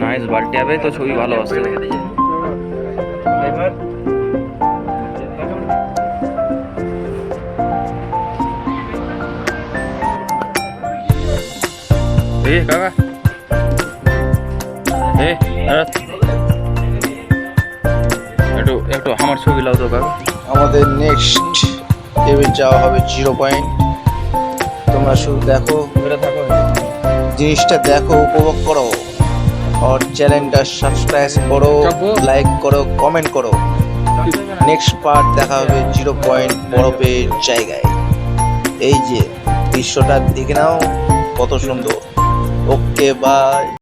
Nice বাল্টি হবে তো ছবি ভালো আসছে। কাকা একটু একটু আমার ছবি লাও তো কাকা। আমাদের নেক্সট টেবিল যাওয়া হবে 0 পয়েন্ট। তোমরা শুধু দেখো, জিনিসটা দেখো, উপভোগ করো, আর চ্যানেলটা সাবস্ক্রাইব করো, লাইক করো, কমেন্ট করো। নেক্সট পার্ট দেখা হবে 0 পয়েন্ট বরফের জায়গায়। এই যে দৃশ্যটা দেখে নাও, কত সুন্দর। Okay bye.